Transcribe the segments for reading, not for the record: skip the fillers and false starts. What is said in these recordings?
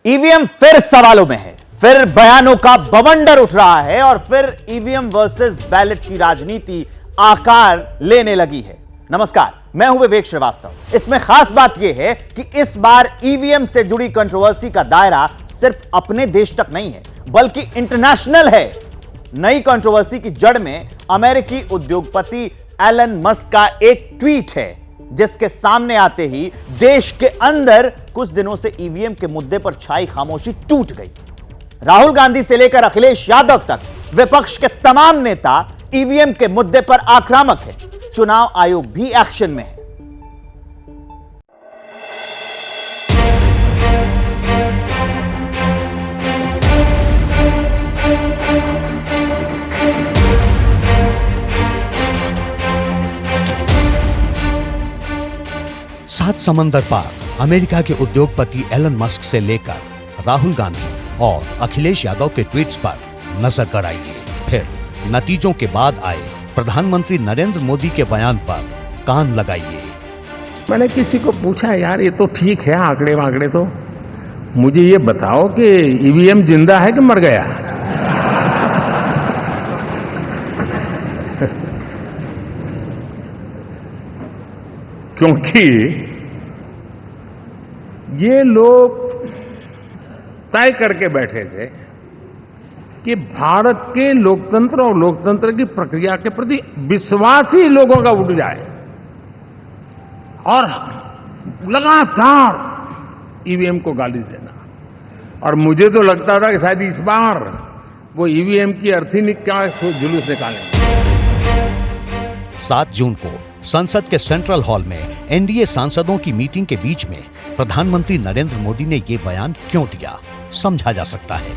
EVM फिर सवालों में है, फिर बयानों का बवंडर उठ रहा है और फिर ईवीएम वर्सेस बैलेट की राजनीति आकार लेने लगी है। नमस्कार, मैं हूं विवेक श्रीवास्तव। इसमें खास बात यह है कि इस बार ईवीएम से जुड़ी कंट्रोवर्सी का दायरा सिर्फ अपने देश तक नहीं है, बल्कि इंटरनेशनल है। नई कंट्रोवर्सी की जड़ में अमेरिकी उद्योगपति एलन मस्क का एक ट्वीट है, जिसके सामने आते ही देश के अंदर कुछ दिनों से ईवीएम के मुद्दे पर छाई खामोशी टूट गई। राहुल गांधी से लेकर अखिलेश यादव तक विपक्ष के तमाम नेता ईवीएम के मुद्दे पर आक्रामक हैं। चुनाव आयोग भी एक्शन में है। सात समंदर पार अमेरिका के उद्योगपति एलन मस्क से लेकर राहुल गांधी और अखिलेश यादव के ट्वीट्स पर नजर गड़ाइए। फिर नतीजों के बाद आए प्रधानमंत्री नरेंद्र मोदी के बयान पर कान लगाइए। मैंने किसी को पूछा, यार ये तो ठीक है आंकड़े वांकड़े, तो मुझे ये बताओ कि ईवीएम जिंदा है कि मर गया? क्योंकि ये लोग तय करके बैठे थे कि भारत के लोकतंत्र और लोकतंत्र की प्रक्रिया के प्रति विश्वास ही लोगों का उठ जाए, और लगातार ईवीएम को गाली देना। और मुझे तो लगता था कि शायद इस बार वो ईवीएम की अर्थी का जुलूस निकालेंगे। 7 जून को संसद के सेंट्रल हॉल में एनडीए सांसदों की मीटिंग के बीच में प्रधानमंत्री नरेंद्र मोदी ने ये बयान क्यों दिया, समझा जा सकता है।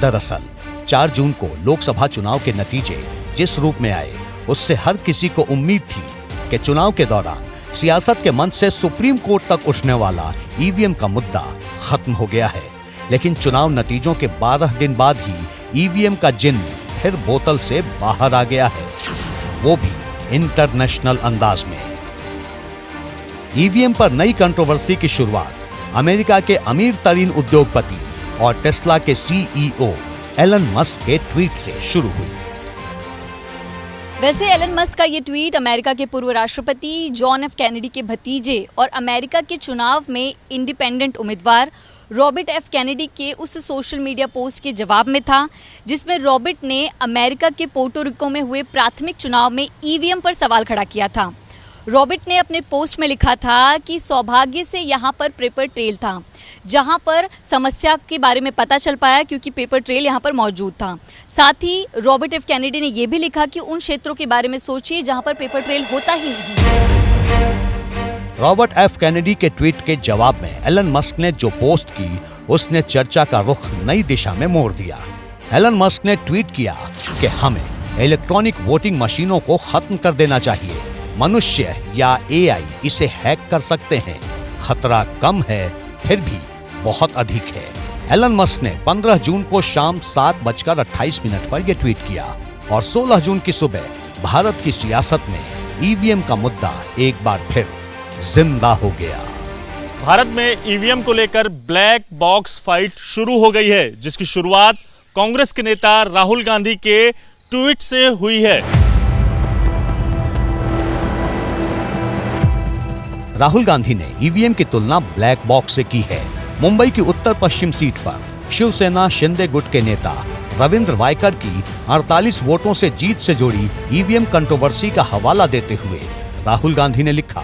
दरअसल 4 जून को लोकसभा चुनाव के नतीजे जिस रूप में आए, उससे हर किसी को उम्मीद थी कि चुनाव के दौरान सियासत के मंच से सुप्रीम कोर्ट तक उठने वाला ईवीएम का मुद्दा खत्म हो गया है। लेकिन चुनाव नतीजों के 12 दिन बाद ही ईवीएम का जिन्न फिर बोतल से बाहर आ गया है, वो भी इंटरनेशनल अंदाज में। ईवीएम पर नई कंट्रोवर्सी की शुरुआत अमेरिका के अमीर तरीन उद्योगपति और टेस्ला के सीईओ एलन मस्क के ट्वीट से शुरू हुई। वैसे एलन मस्क का ये ट्वीट अमेरिका के पूर्व राष्ट्रपति जॉन एफ कैनेडी के भतीजे और अमेरिका के चुनाव में इंडिपेंडेंट उम्मीदवार रॉबर्ट एफ कैनेडी के उस सोशल मीडिया पोस्ट के जवाब में था, जिसमें रॉबर्ट ने अमेरिका के पोर्टो रिको में हुए प्राथमिक चुनाव में ईवीएम पर सवाल खड़ा किया था। रॉबर्ट ने अपने पोस्ट में लिखा था कि सौभाग्य से यहाँ पर पेपर ट्रेल था, जहाँ पर समस्या के बारे में पता चल पाया क्योंकि पेपर ट्रेल यहाँ पर मौजूद था। साथ ही रॉबर्ट एफ कैनेडी ने यह भी लिखा कि उन क्षेत्रों के बारे में सोचिए जहाँ पर पेपर ट्रेल होता ही नहीं। रॉबर्ट एफ कैनेडी के ट्वीट के जवाब में एलन मस्क ने जो पोस्ट की, उसने चर्चा का रुख नई दिशा में मोड़ दिया। एलन मस्क ने ट्वीट किया कि हमें इलेक्ट्रॉनिक वोटिंग मशीनों को खत्म कर देना चाहिए। मनुष्य या एआई इसे हैक कर सकते हैं, खतरा कम है, फिर भी बहुत अधिक है। एलन मस्क ने 15 जून को शाम 7:28 पर यह ट्वीट किया और 16 जून की सुबह भारत की सियासत में ईवीएम का मुद्दा एक बार फिर जिंदा हो गया। भारत में ईवीएम को लेकर ब्लैक बॉक्स फाइट शुरू हो गई है, जिसकी शुरुआत कांग्रेस के नेता राहुल गांधी के ट्वीट से हुई है। राहुल गांधी ने ईवीएम की तुलना ब्लैक बॉक्स से की है। मुंबई की उत्तर पश्चिम सीट पर शिवसेना शिंदे गुट के नेता रविंद्र वायकर की 48 वोटों से जीत से जुड़ी ईवीएम कंट्रोवर्सी का हवाला देते हुए राहुल गांधी ने लिखा,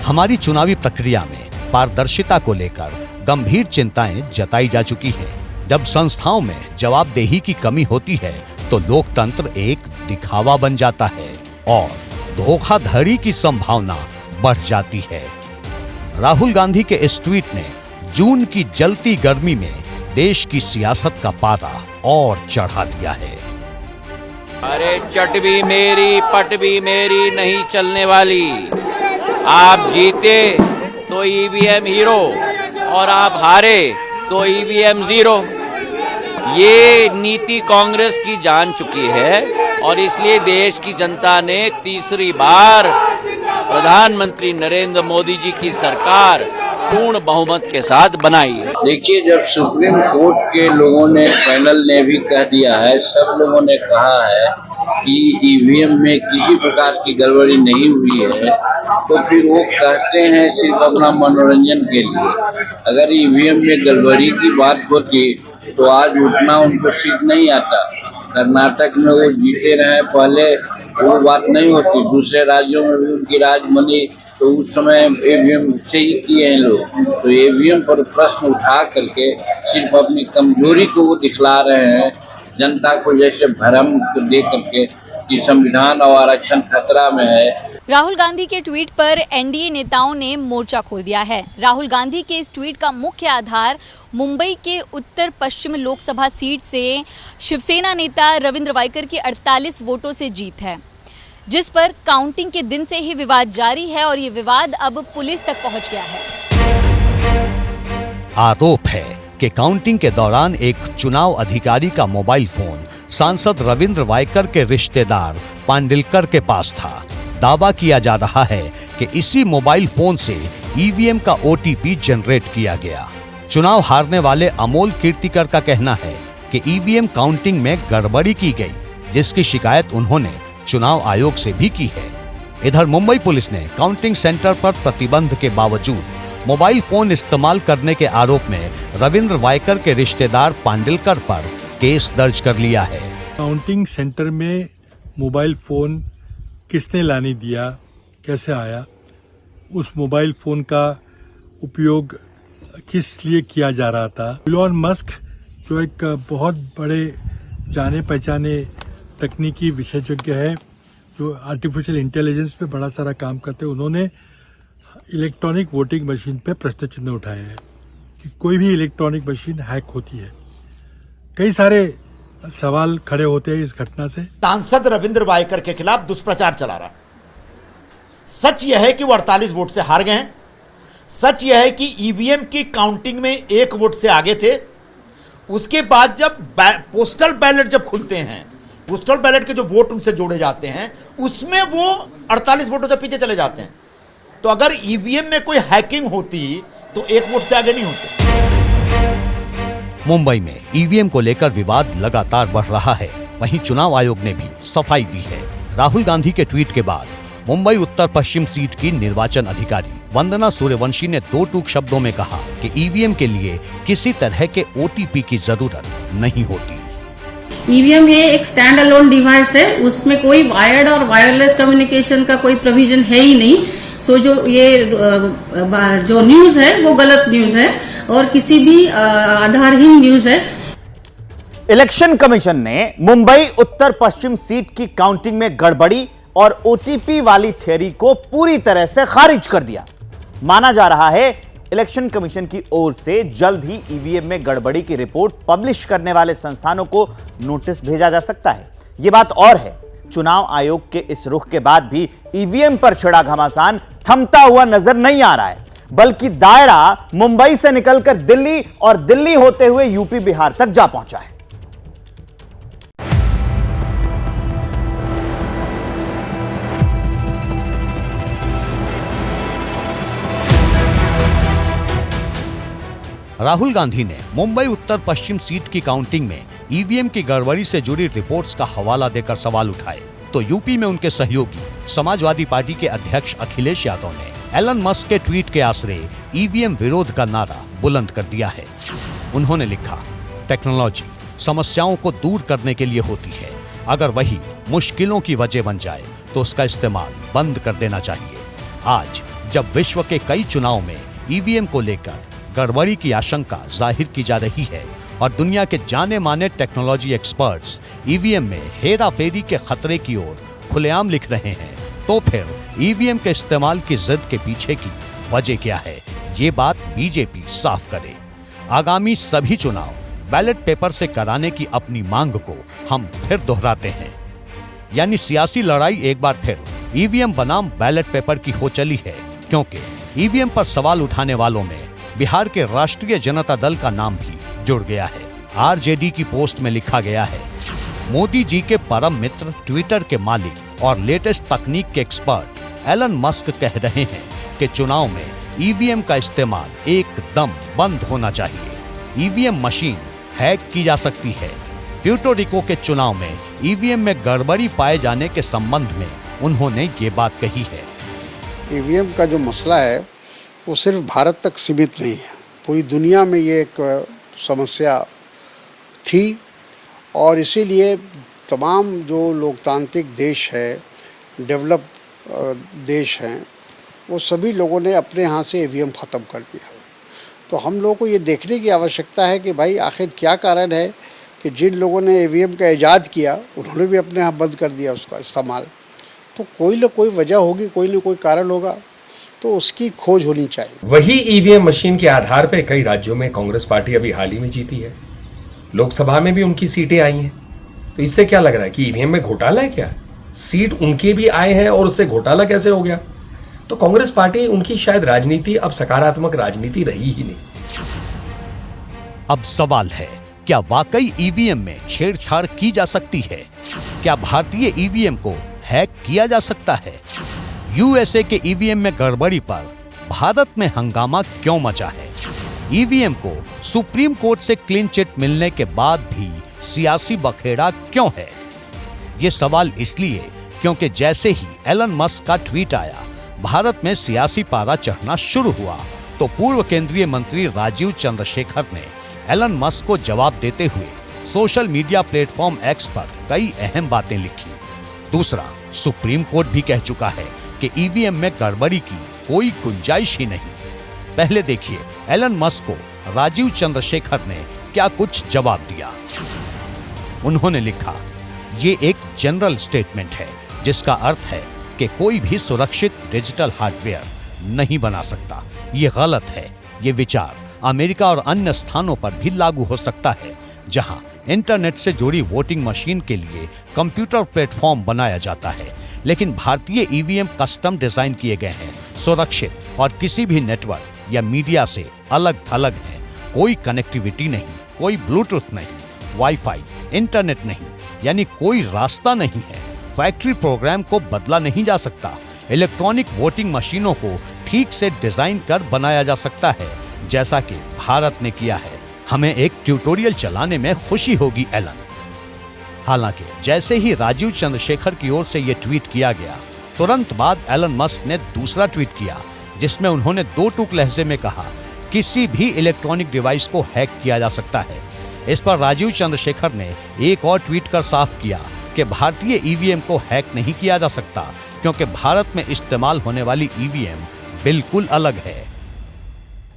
हमारी चुनावी प्रक्रिया में पारदर्शिता को लेकर गंभीर चिंताएं जताई जा चुकी है। जब संस्थाओं में जवाबदेही की कमी होती है तो लोकतंत्र एक दिखावा बन जाता है और धोखाधड़ी की संभावना बढ़ जाती है। राहुल गांधी के इस ट्वीट ने जून की जलती गर्मी में देश की सियासत का पारा और चढ़ा दिया है। अरे चट भी मेरी पट भी मेरी नहीं चलने वाली। आप जीते तो ईवीएम हीरो और आप हारे तो ईवीएम जीरो। ये नीति कांग्रेस की जान चुकी है और इसलिए देश की जनता ने तीसरी बार प्रधानमंत्री नरेंद्र मोदी जी की सरकार पूर्ण बहुमत के साथ बनाई है। देखिए, जब सुप्रीम कोर्ट के लोगों ने, पैनल ने भी कह दिया है, सब लोगों ने कहा है कि ईवीएम में किसी प्रकार की गड़बड़ी नहीं हुई है, तो फिर वो कहते हैं सिर्फ अपना मनोरंजन के लिए। अगर ईवीएम में गड़बड़ी की बात होती तो आज उतना उनको सीट नहीं आता। कर्नाटक में वो जीते रहे पहले, वो बात नहीं होती। दूसरे राज्यों में भी उनकी राज बनी तो उस समय ईवीएम से ही किए हैं लोग। तो ईवीएम पर प्रश्न उठा करके सिर्फ अपनी कमजोरी को वो दिखला रहे हैं, जनता को जैसे भ्रम दे करके कि संविधान और आरक्षण खतरा में है। राहुल गांधी के ट्वीट पर एनडीए नेताओं ने मोर्चा खोल दिया है। राहुल गांधी के इस ट्वीट का मुख्य आधार मुंबई के उत्तर पश्चिम लोकसभा सीट से शिवसेना नेता रविंद्र वाइकर की 48 वोटों से जीत है, जिस पर काउंटिंग के दिन से ही विवाद जारी है और ये विवाद अब पुलिस तक पहुंच गया है। आरोप है कि काउंटिंग के दौरान एक चुनाव अधिकारी का मोबाइल फोन सांसद रविंद्र वाइकर के रिश्तेदार पांडिलकर के पास था। दावा किया जा रहा है कि इसी मोबाइल फोन से ईवीएम का ओटीपी जनरेट किया गया। चुनाव हारने वाले अमोल कीर्तिकर का कहना है कि ईवीएम काउंटिंग में गड़बड़ी की गई, जिसकी शिकायत उन्होंने चुनाव आयोग से भी की है। इधर मुंबई पुलिस ने काउंटिंग सेंटर पर प्रतिबंध के बावजूद मोबाइल फोन इस्तेमाल करने के आरोप में रविंद्र वाइकर के रिश्तेदार पांडिलकर पर केस दर्ज कर लिया है। काउंटिंग सेंटर में मोबाइल फोन किसने लाने दिया, कैसे आया, उस मोबाइल फोन का उपयोग किस लिए किया जा रहा था। इलॉन मस्क जो एक बहुत बड़े जाने पहचाने तकनीकी विशेषज्ञ है, जो आर्टिफिशियल इंटेलिजेंस पे बड़ा सारा काम करते हैं, उन्होंने इलेक्ट्रॉनिक वोटिंग मशीन पे प्रश्न चिन्ह उठाए हैं कि कोई भी इलेक्ट्रॉनिक मशीन हैक होती है। कई सारे सवाल खड़े होते हैं इस घटना से। सांसद रविंद्र वाइकर के खिलाफ दुष्प्रचार चला रहा है। सच यह है कि वो 48 वोट से हार गए हैं। सच यह है कि ईवीएम की काउंटिंग में 1 वोट से आगे थे। उसके बाद जब पोस्टल बैलेट जब खुलते हैं, पोस्टल बैलेट के जो वोट उनसे जोड़े जाते हैं, उसमें वो 48 वोटों से पीछे चले जाते हैं। तो अगर ईवीएम में कोई हैकिंग होती तो 1 वोट से आगे नहीं होते। मुंबई में ईवीएम को लेकर विवाद लगातार बढ़ रहा है। वहीं चुनाव आयोग ने भी सफाई दी है। राहुल गांधी के ट्वीट के बाद मुंबई उत्तर पश्चिम सीट की निर्वाचन अधिकारी वंदना सूर्यवंशी ने 2 टूक शब्दों में कहा कि ईवीएम के लिए किसी तरह के ओटीपी की जरूरत नहीं होती। ईवीएम ये एक स्टैंड अलोन डिवाइस है, उसमें कोई वायर्ड और वायरलेस कम्युनिकेशन का कोई प्रोविजन है ही नहीं। सो जो न्यूज है वो गलत न्यूज है और किसी भी आधारहीन न्यूज है। इलेक्शन कमीशन ने मुंबई उत्तर पश्चिम सीट की काउंटिंग में गड़बड़ी और ओटीपी वाली थ्योरी को पूरी तरह से खारिज कर दिया। माना जा रहा है इलेक्शन कमीशन की ओर से जल्द ही ईवीएम में गड़बड़ी की रिपोर्ट पब्लिश करने वाले संस्थानों को नोटिस भेजा जा सकता है। यह बात और है, चुनाव आयोग के इस रुख के बाद भी ईवीएम पर छिड़ा घमासान थमता हुआ नजर नहीं आ रहा है, बल्कि दायरा मुंबई से निकलकर दिल्ली और दिल्ली होते हुए यूपी बिहार तक जा पहुंचा है। राहुल गांधी ने मुंबई उत्तर पश्चिम सीट की काउंटिंग में ईवीएम की गड़बड़ी से जुड़ी रिपोर्ट्स का हवाला देकर सवाल उठाए, तो यूपी में उनके सहयोगी समाजवादी पार्टी के अध्यक्ष अखिलेश यादव ने एलन मस्क के ट्वीट के आसरे ईवीएम विरोध का नारा बुलंद कर दिया है। उन्होंने लिखा, टेक्नोलॉजी समस्याओं को दूर करने के लिए होती है, अगर वही मुश्किलों की वजह बन जाए तो उसका इस्तेमाल बंद कर देना चाहिए। आज जब विश्व के कई चुनाव में ईवीएम को लेकर गड़बड़ी की आशंका जाहिर की जा रही है और दुनिया के जाने माने टेक्नोलॉजी एक्सपर्ट्स ईवीएम में हेराफेरी के खतरे की ओर खुलेआम लिख रहे हैं, तो फिर ईवीएम के इस्तेमाल की जिद के पीछे की वजह क्या है, ये बात बीजेपी साफ करे। आगामी सभी चुनाव बैलेट पेपर से कराने की अपनी मांग को हम फिर दोहराते हैं, यानी सियासी लड़ाई एक बार फिर ईवीएम बनाम बैलेट पेपर की हो चली है, क्योंकि ईवीएम पर सवाल उठाने वालों में बिहार के राष्ट्रीय जनता दल का नाम भी जुड़ गया है। आरजेडी की पोस्ट में लिखा गया है, मोदी जी के परम मित्र, ट्विटर के मालिक और लेटेस्ट तकनीक के एक्सपर्ट एलन मस्क कह रहे हैं कि चुनाव में ईवीएम का इस्तेमाल एकदम बंद होना चाहिए। ईवीएम मशीन हैक की जा सकती है। प्यूर्टो रिको के चुनाव में ईवीएम में गड़बड़ी पाए जाने के संबंध में उन्होंने ये बात कही है। ईवीएम का जो मसला है वो सिर्फ भारत तक सीमित नहीं है, पूरी दुनिया में ये एक समस्या थी और इसीलिए तमाम जो लोकतांत्रिक देश है, डेवलप देश हैं, वो सभी लोगों ने अपने यहाँ से ईवीएम ख़त्म कर दिया। तो हम लोगों को ये देखने की आवश्यकता है कि भाई आखिर क्या कारण है कि जिन लोगों ने ईवीएम का ईजाद किया उन्होंने भी अपने यहाँ बंद कर दिया उसका इस्तेमाल। तो कोई ना कोई वजह होगी, कोई ना कोई कारण होगा, तो उसकी खोज होनी चाहिए। वही ईवीएम मशीन के आधार पर कई राज्यों में कांग्रेस पार्टी अभी हाल ही में जीती है, लोकसभा में भी उनकी सीटें आई हैं। तो इससे क्या लग रहा है कि ईवीएम में घोटाला है क्या? सीट उनके भी आए हैं और उससे घोटाला कैसे हो गया? तो कांग्रेस पार्टी, उनकी शायद राजनीति अब सकारात्मक राजनीति रही ही नहीं। अब सवाल है, क्या वाकई ईवीएम में छेड़छाड़ की जा सकती है? क्या भारतीय ईवीएम को हैक किया जा सकता है? यूएसए के ईवीएम में गड़बड़ी पर भारत में हंगामा क्यों मचा है? ईवीएम को सुप्रीम कोर्ट से क्लीन चिट मिलने के बाद भी सियासी बखेड़ा क्यों है? ये सवाल इसलिए क्योंकि जैसे ही एलन मस्क का ट्वीट आया, भारत में सियासी पारा चढ़ना शुरू हुआ, तो पूर्व केंद्रीय मंत्री राजीव चंद्रशेखर ने एलन मस्क को जवाब देते हुए सोशल मीडिया प्लेटफॉर्म एक्स पर कई अहम बातें लिखी। दूसरा, सुप्रीम कोर्ट भी कह चुका है कि ईवीएम में गड़बड़ी की कोई गुंजाइश ही नहीं। पहले देखिए एलन मस्क को राजीव चंद्रशेखर ने क्या कुछ जवाब दिया। उन्होंने लिखा, ये एक जनरल स्टेटमेंट है जिसका अर्थ है कि कोई भी सुरक्षित डिजिटल हार्डवेयर नहीं बना सकता। ये गलत है। ये विचार अमेरिका और अन्य स्थानों पर भी लागू हो सकता है जहां इंटरनेट से जुड़ी वोटिंग मशीन के लिए कंप्यूटर प्लेटफॉर्म बनाया जाता है। लेकिन भारतीय ईवीएम कस्टम डिजाइन किए गए हैं, सुरक्षित और किसी भी नेटवर्क या मीडिया से अलग थलग हैं। कोई कनेक्टिविटी नहीं, कोई ब्लूटूथ नहीं, वाईफाई, इंटरनेट नहीं, यानी कोई रास्ता नहीं है। फैक्ट्री प्रोग्राम को बदला नहीं जा सकता। इलेक्ट्रॉनिक वोटिंग मशीनों को ठीक से डिजाइन कर बनाया जा सकता है, जैसा कि भारत ने किया है। हमें एक ट्यूटोरियल चलाने में खुशी होगी एलन। हालांकि जैसे ही राजीव चंद्रशेखर की ओर से यह ट्वीट किया गया, तुरंत बाद एलन मस्क ने दूसरा ट्वीट किया जिसमें उन्होंने दो टूक लहजे में कहा, किसी भी इलेक्ट्रॉनिक डिवाइस को हैक किया जा सकता है। इस पर राजीव चंद्रशेखर ने एक और ट्वीट कर साफ किया कि भारतीय ईवीएम को हैक नहीं किया जा सकता क्योंकि भारत में इस्तेमाल होने वाली ईवीएम बिल्कुल अलग है।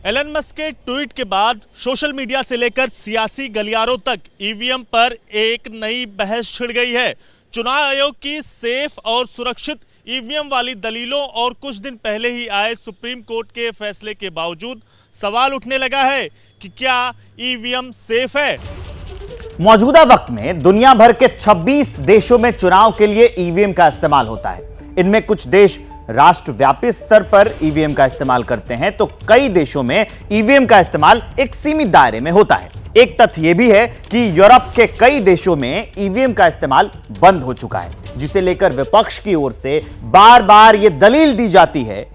एलन मस्क के ट्वीट के बाद सोशल मीडिया से लेकर सियासी गलियारों तक ईवीएम पर एक नई बहस छिड़ गई है। चुनाव आयोग की सेफ और सुरक्षित ईवीएम वाली दलीलों और कुछ दिन पहले ही आए सुप्रीम कोर्ट के फैसले के बावजूद सवाल उठने लगा है कि क्या ईवीएम सेफ है। मौजूदा वक्त में दुनिया भर के 26 देशों में चुनाव के लिए ईवीएम का इस्तेमाल होता है। इनमें कुछ देश राष्ट्रव्यापी स्तर पर ईवीएम का इस्तेमाल करते हैं, तो कई देशों में ईवीएम का इस्तेमाल एक सीमित दायरे में होता है। एक तथ्य यह भी है कि यूरोप के कई देशों में ईवीएम का इस्तेमाल बंद हो चुका है, जिसे लेकर विपक्ष की ओर से बार बार यह दलील दी जाती है।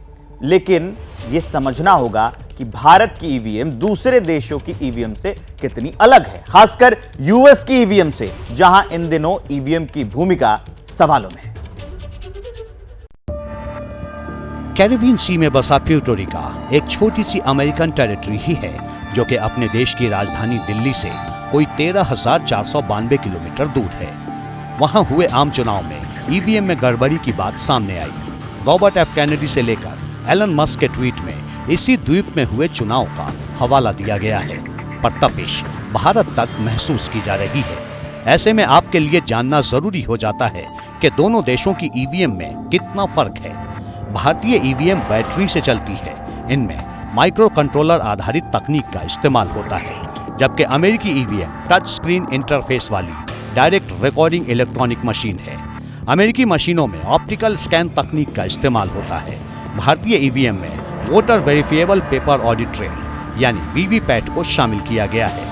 लेकिन यह समझना होगा कि भारत की ईवीएम दूसरे देशों की ईवीएम से कितनी अलग है, खासकर यूएस की ईवीएम से, जहां इन दिनों ईवीएम की भूमिका सवालों में है। कैरिबियन सी में बसा प्यूर्टो रिको एक छोटी सी अमेरिकन टेरिटरी ही है जो कि अपने देश की राजधानी दिल्ली से कोई 13,492 किलोमीटर दूर है। वहां हुए आम चुनाव में ईवीएम में गड़बड़ी की बात सामने आई। रॉबर्ट एफ कैनेडी से लेकर एलन मस्क के ट्वीट में इसी द्वीप में हुए चुनाव का हवाला दिया गया है, पर तपिश भारत तक महसूस की जा रही है। ऐसे में आपके लिए जानना जरूरी हो जाता है कि दोनों देशों की ईवीएम में कितना फर्क है। भारतीय ईवीएम बैटरी से चलती है, इनमें माइक्रो कंट्रोलर आधारित तकनीक का इस्तेमाल होता है, जबकि अमेरिकी ईवीएम टच स्क्रीन इंटरफेस वाली डायरेक्ट रिकॉर्डिंग इलेक्ट्रॉनिक मशीन है। अमेरिकी मशीनों में ऑप्टिकल स्कैन तकनीक का इस्तेमाल होता है। भारतीय ईवीएम में voter verifiable paper audit trail यानी वीवीपैट को शामिल किया गया है।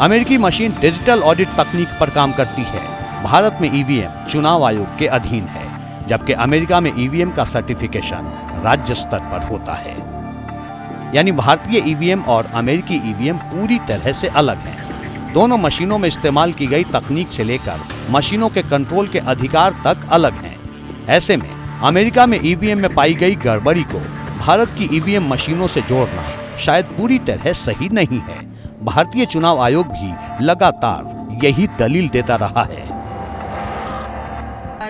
अमेरिकी मशीन डिजिटल ऑडिट तकनीक पर काम करती है। भारत में ईवीएम चुनाव आयोग के अधीन है, जबकि अमेरिका में ईवीएम का सर्टिफिकेशन राज्य स्तर पर होता है। यानी भारतीय ईवीएम और अमेरिकी ईवीएम पूरी तरह से अलग हैं। दोनों मशीनों में इस्तेमाल की गई तकनीक से लेकर मशीनों के कंट्रोल के अधिकार तक अलग हैं। ऐसे में अमेरिका में ईवीएम में पाई गई गड़बड़ी को भारत की ईवीएम मशीनों से जोड़ना शायद पूरी तरह सही नहीं है। भारतीय चुनाव आयोग भी लगातार यही दलील देता रहा है।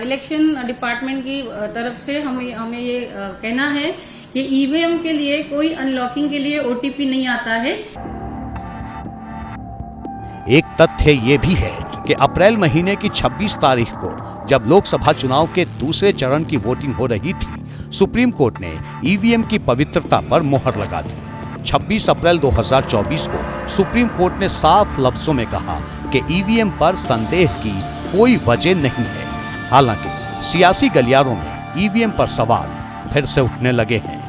इलेक्शन डिपार्टमेंट की तरफ से हमें ये कहना है कि ईवीएम के लिए कोई अनलॉकिंग के लिए ओटीपी नहीं आता है। एक तथ्य ये भी है कि अप्रैल महीने की 26 तारीख को जब लोकसभा चुनाव के दूसरे चरण की वोटिंग हो रही थी, सुप्रीम कोर्ट ने ईवीएम की पवित्रता पर मोहर लगा दी। 26 अप्रैल 2024 को सुप्रीम कोर्ट ने साफ लफ्जों में कहा कि ईवीएम पर संदेह की कोई वजह नहीं है। हालांकि सियासी गलियारों में ईवीएम पर सवाल फिर से उठने लगे हैं।